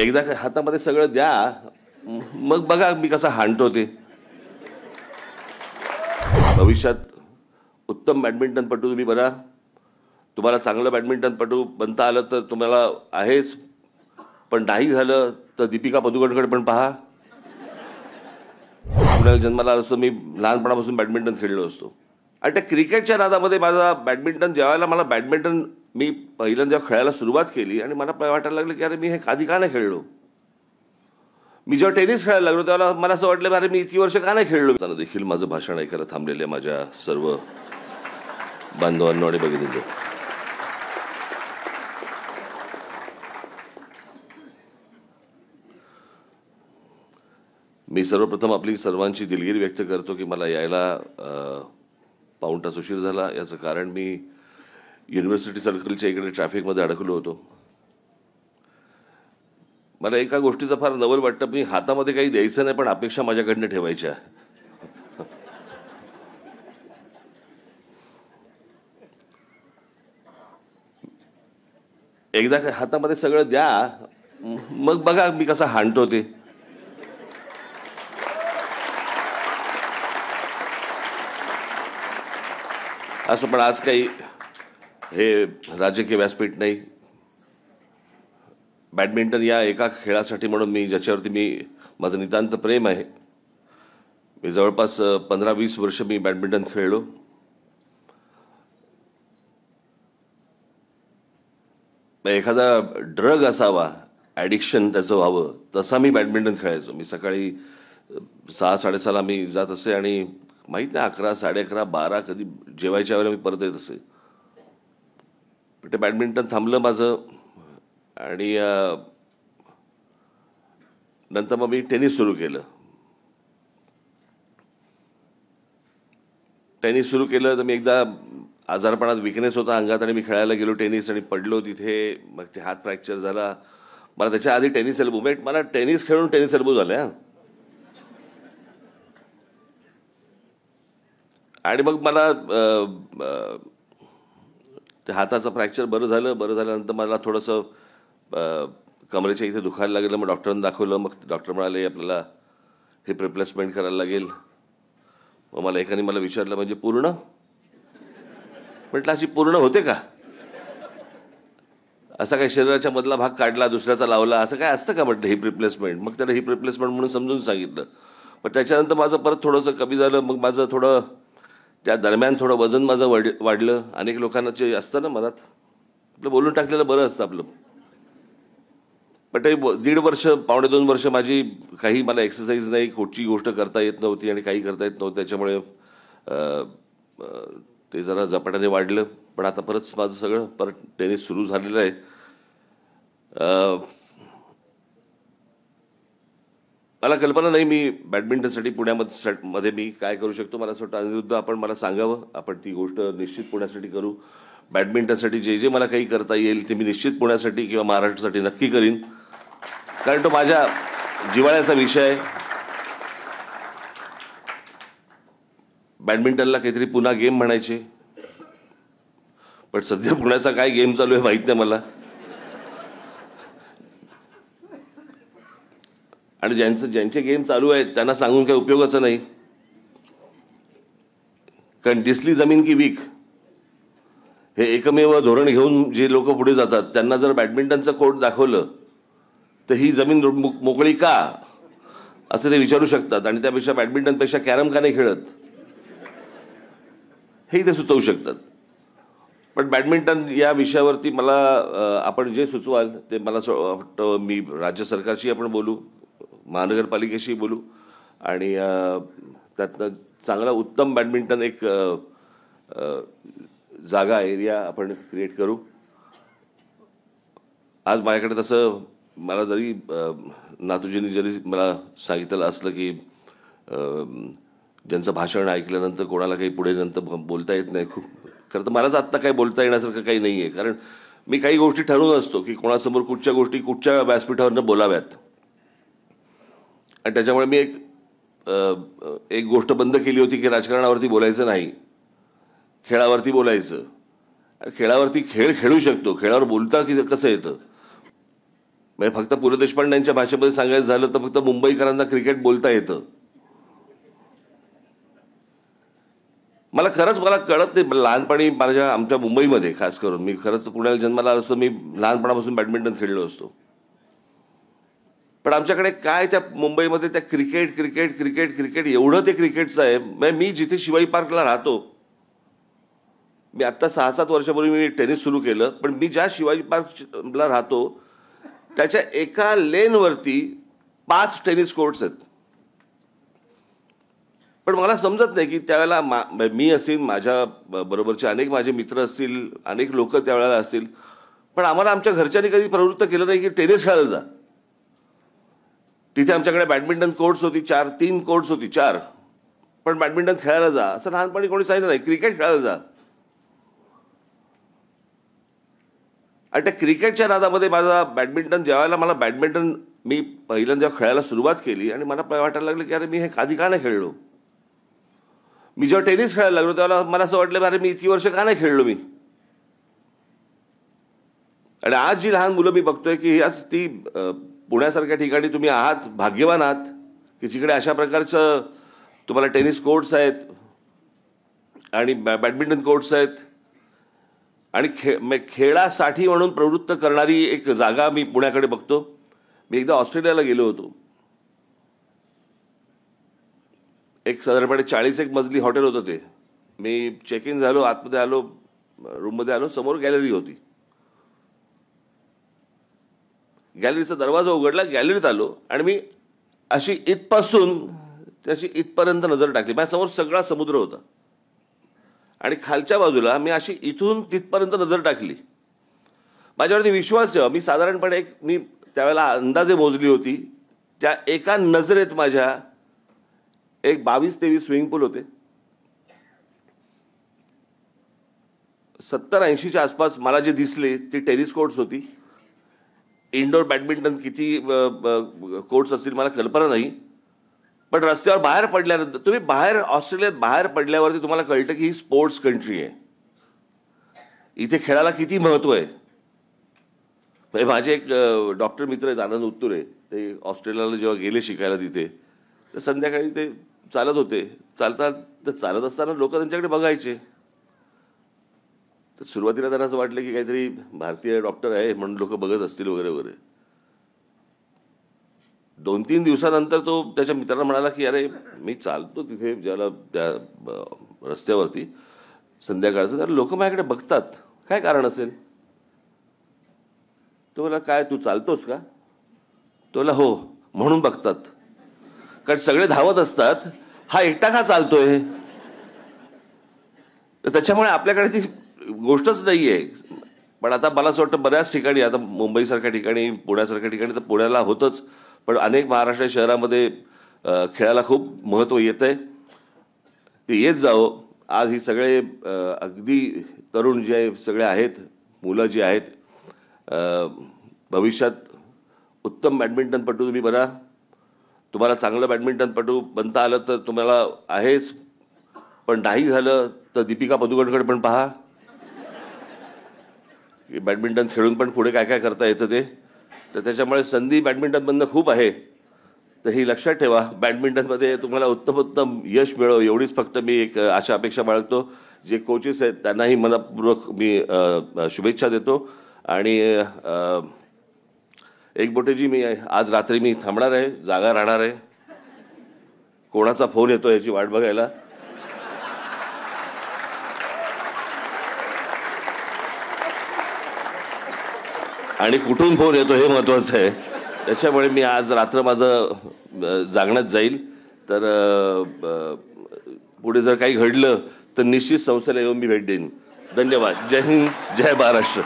एकदा हातामध्ये सगळं द्या, मग बघा मी कसा हाणतो ते. भविष्यात उत्तम बॅडमिंटनपटू तुम्ही बना. तुम्हाला चांगलं बॅडमिंटनपटू बनता आलं तर तुम्हाला आहेच, पण नाही झालं तर दीपिका पदुकोणकडे पण पहा. पुण्याला जन्माला असतो मी, लहानपणापासून बॅडमिंटन खेळलो असतो. आणि त्या क्रिकेटच्या नादामध्ये माझा बॅडमिंटन ज्यावेळेला मला बॅडमिंटन मी पहिल्यांदा जेव्हा खेळायला सुरुवात केली आणि मला वाटायला लागलं की अरे मी हे आधी का नाही खेळलो. मी जेव्हा टेनिस खेळायला लागलो तेव्हा मला असं वाटलं अरे मी इतकी वर्ष का नाही खेळलो. त्यांना देखील माझं भाषण ऐकायला थांबलेल्या माझ्या सर्व बांधवांनो आणि भगिनींनो, मी सर्वप्रथम आपली सर्वांची दिलगिरी व्यक्त करतो की मला यायला पाऊण तास उशीर झाला. याचं कारण मी युनिव्हर्सिटी सर्कलच्या इकडे ट्रॅफिकमध्ये अडकलो होतो. मला एका गोष्टीचं फार नवल वाटतं, मी हातामध्ये काही द्यायचं नाही पण अपेक्षा माझ्याकडनं ठेवायच्या. एकदा हातामध्ये सगळं द्या, मग बघा मी कसा हाणतो ते. असं पण आज काही हे राजकीय व्यासपीठ नाही. बॅडमिंटन या एका खेळासाठी म्हणून मी ज्याच्यावरती माझं नितांत प्रेम आहे. मी जवळपास 15-20 वर्ष मी बॅडमिंटन खेळलो. एखादा ड्रग असावा, ॲडिक्शन त्याचं व्हावं, तसा मी बॅडमिंटन खेळायचो. मी सकाळी 6-6:30 मी जात असे आणि माहीत नाही 11, 11:30, 12 कधी जेवायच्या वेळेला मी परत येत असे. पण ते बॅडमिंटन थांबलं माझं आणि नंतर मग मी टेनिस सुरू केलं. तर मी एकदा आजारपणात विकनेस होता अंगात आणि मी खेळायला गेलो टेनिस आणि पडलो तिथे. मग ते हात फ्रॅक्चर झाला. मला त्याच्या आधी टेनिस एल्बो, मला टेनिस खेळून टेनिस एल्बो झाल्या. आणि मग मला त्या हाताचं फ्रॅक्चर बरं झाल्यानंतर मला थोडंसं कमरेच्या इथे दुखायला लागलं. मग डॉक्टरांना दाखवलं. मग डॉक्टर म्हणाले आपल्याला हिप रिप्लेसमेंट करायला लागेल. मग मला एकाने मला विचारलं म्हणजे पूर्ण? म्हटलं अशी पूर्ण होते का? असा काही शरीराच्या मधला भाग काढला दुसऱ्याचा लावला असं काय असतं का म्हटलं हिप रिप्लेसमेंट. मग त्याला हिप रिप्लेसमेंट म्हणून समजून सांगितलं. पण त्याच्यानंतर माझं परत थोडंसं कमी झालं. मग माझं थोडं त्या दरम्यान थोडं वजन माझं वाढलं. अनेक लोकांना जे असतं ना मनात आपलं बोलून टाकलेलं बरं असतं आपलं. पण ते 1.5 वर्ष 1.5-2 वर्ष माझी काही मला एक्सरसाइज नाही, कुठची गोष्ट करता येत नव्हती आणि काही करता येत नव्हतं. त्याच्यामुळे ते जरा झपाट्याने वाढलं. पण आता परत माझं सगळं परत टेनिस सुरू झालेलं आहे. मला कल्पना नाही मी बॅडमिंटनसाठी पुण्यामध्ये मी काय करू शकतो. मला असं वाटतं अनिरुद्ध आपण मला सांगावं, आपण ती गोष्ट निश्चित पुण्यासाठी करू. बॅडमिंटनसाठी जे मला काही करता येईल ते मी निश्चित पुण्यासाठी किंवा महाराष्ट्रासाठी नक्की करीन, कारण तो माझ्या जिव्हाळ्याचा विषय आहे. बॅडमिंटनला काहीतरी पुन्हा गेम म्हणायचे, पण सध्या पुण्याचा काय गेम चालू आहे माहित नाही मला. आणि ज्यांचे गेम चालू आहेत त्यांना सांगून काही उपयोगाचं नाही, कारण दिसली जमीन की वीक हे एकमेव धोरण घेऊन जे लोक पुढे जातात त्यांना जर बॅडमिंटनचं कोर्ट दाखवलं तर ही जमीन मोकळी का असं ते विचारू शकतात. आणि त्यापेक्षा बॅडमिंटनपेक्षा कॅरम का नाही खेळत हेही ते सुचवू शकतात. पण बॅडमिंटन या विषयावरती मला आपण जे सुचवाल ते मला वाटतं मी राज्य सरकारशी आपण बोलू, महानगरपालिकेशी बोलू आणि त्यातनं चांगला उत्तम बॅडमिंटन एक जागा एरिया आपण क्रिएट करू. आज माझ्याकडे तसं मला जरी नातूजींनी जरी मला सांगितलं असलं की ज्यांचं भाषण ऐकल्यानंतर कोणाला काही पुढे नंतर बोलता येत नाही, खूप खरं तर मलाच आत्ता काही बोलता येण्यासारखं काही नाही आहे, कारण मी काही गोष्टी ठरवून असतो की कोणासमोर कुठच्या गोष्टी कुठच्या व्यासपीठावरनं बोलाव्यात. आणि त्याच्यामुळे मी एक गोष्ट बंद केली होती की राजकारणावरती बोलायचं नाही, खेळावरती बोलायचं. खेळावरती खेळ खेळू शकतो, खेळावर बोलता की कसं येतं. म्हणजे फक्त पु ल देशपांडेंच्या भाषेमध्ये सांगायचं झालं तर फक्त मुंबईकरांना क्रिकेट बोलता येतं. मला कळत नाही. लहानपणी आमच्या मुंबईमध्ये खास करून, मी खरंच पुण्याला जन्माला असतो, मी लहानपणापासून बॅडमिंटन खेळलो असतो. पण आमच्याकडे काय त्या मुंबईमध्ये त्या क्रिकेट क्रिकेट क्रिकेट क्रिकेट एवढं ते क्रिकेटचं आहे. म्हणजे मी जिथे शिवाजी पार्कला राहतो, मी आत्ता 6-7 वर्षापूर्वी मी टेनिस सुरू केलं, पण मी ज्या शिवाजी पार्कला राहतो त्याच्या एका लेनवरती 5 टेनिस कोर्ट्स आहेत. पण मला समजत नाही की त्यावेळेला मी असेल, माझ्या बरोबरचे अनेक माझे मित्र असतील, अनेक लोक त्यावेळेला असतील, पण आम्हाला आमच्या घरच्यांनी कधी प्रवृत्त केलं नाही की टेनिस खेळायला जा. तिथे आमच्याकडे बॅडमिंटन कोर्ट्स होती 3 कोर्ट्स होती 4, पण बॅडमिंटन खेळायला जा असं लहानपणी कोणी सांगितलं नाही. क्रिकेट खेळायला जा. आणि त्या क्रिकेटच्या नादामध्ये माझा बॅडमिंटन, ज्यावेळेला मला बॅडमिंटन मी पहिल्यांदा जेव्हा खेळायला सुरुवात केली आणि मला वाटायला लागलं की अरे मी हे आधी का नाही खेळलो. मी जेव्हा टेनिस खेळायला लागलो तेव्हा मला असं वाटलं अरे मी इतकी वर्ष का नाही खेळलो मी. आणि आज जी लहान मुलं मी बघतोय की आज ती पुण्यासारख्या ठिकाणी तुम्ही आहात, भाग्यवान आहात की जिकडे अशा प्रकारचं तुम्हाला टेनिस कोर्ट्स आहेत आणि बॅडमिंटन कोर्ट्स आहेत आणि खेळासाठी म्हणून प्रवृत्त करणारी एक जागा मी पुण्याकडे बघतो. मी एकदा ऑस्ट्रेलियाला गेलो होतो. एक साधारणपणे 40 मजली हॉटेल होतं ते. मी चेक इन झालो, आतमध्ये आलो, रूममध्ये आलो, समोर गॅलरी होती. गॅलरीचा दरवाजा उघडला, गॅलरीत आलो आणि मी अशी इथपासून त्याची इथपर्यंत नजर टाकली. माझ्यासमोर सगळा समुद्र होता आणि खालच्या बाजूला मी अशी इथून तिथपर्यंत नजर टाकली. माझ्यावरती विश्वास ठेवा, मी साधारणपणे मी त्यावेळेला अंदाजे मोजली होती, त्या एका नजरेत माझ्या एक 22-23 स्विमिंग पूल होते. 70-80च्या आसपास मला जे दिसले ती टेनिस कोर्ट्स होती. इंडोर बॅडमिंटन किती कोर्ट्स असतील मला कल्पना नाही. पण रस्त्यावर बाहेर पडल्यानंतर तुम्ही ऑस्ट्रेलियात बाहेर पडल्यावरती तुम्हाला कळतं की ही स्पोर्ट्स कंट्री आहे. इथे खेळाला किती महत्व आहे. माझे एक डॉक्टर मित्र आहेत आनंद उत्तुरे, ते ऑस्ट्रेलियाला जेव्हा गेले शिकायला तिथे, तर संध्याकाळी ते चालत होते. चालत असताना लोक त्यांच्याकडे बघायचे. तर सुरुवातीला त्यांना असं वाटलं की काहीतरी भारतीय डॉक्टर आहे म्हणून लोक बघत असतील वगैरे वगैरे. 2-3 दिवसानंतर तो त्याच्या मित्रांना म्हणाला की अरे मी चालतो तिथे ज्याला त्या रस्त्यावरती संध्याकाळचं, तर लोक माझ्याकडे बघतात, काय कारण असेल. तो बोला काय तू चालतोस का. तो बोला हो, म्हणून बघतात, कारण सगळे धावत असतात, हा एकटा का चालतोय. तर त्याच्यामुळे आपल्याकडे ती गोष्टच नाहीये. पण आता मला असं वाटतं बऱ्याच ठिकाणी, आता मुंबईसारख्या ठिकाणी, पुण्यासारख्या ठिकाणी तर पुण्याला होतच, पण अनेक महाराष्ट्र शहरामध्ये खेळाला खूप महत्त्व येत आहे. ते येत जावं. आज ही सगळे अगदी तरुण जे सगळे आहेत, मुलं जी आहेत, भविष्यात उत्तम बॅडमिंटनपटू तुम्ही बना. तुम्हाला चांगलं बॅडमिंटनपटू बनता आलं तर तुम्हाला आहेच, पण नाही झालं तर दीपिका पदुकोणकडे पण पहा. बॅडमिंटन खेळून पण पुढे काय काय करता येतं ते. तर त्याच्यामुळे संधी बॅडमिंटनमधनं खूप आहे. तर ही लक्षात ठेवा, बॅडमिंटनमध्ये तुम्हाला उत्तम यश मिळो एवढीच फक्त मी एक आशा अपेक्षा बाळगतो. जे कोचेस आहेत त्यांनाही मनपूर्वक मी शुभेच्छा देतो. आणि एक बोटेजी, मी आज रात्री मी थांबणार आहे, जागा राहणार आहे. कोणाचा फोन येतो याची वाट बघायला. आणि कुठून फोन येतो हे महत्वाचं आहे. त्याच्यामुळे मी आज रात्र माझं जागण्यात जाईल. तर पुढे जर काही घडलं तर निश्चित संस्थेला येऊन मी भेट देईन. धन्यवाद. जय हिंद, जय महाराष्ट्र.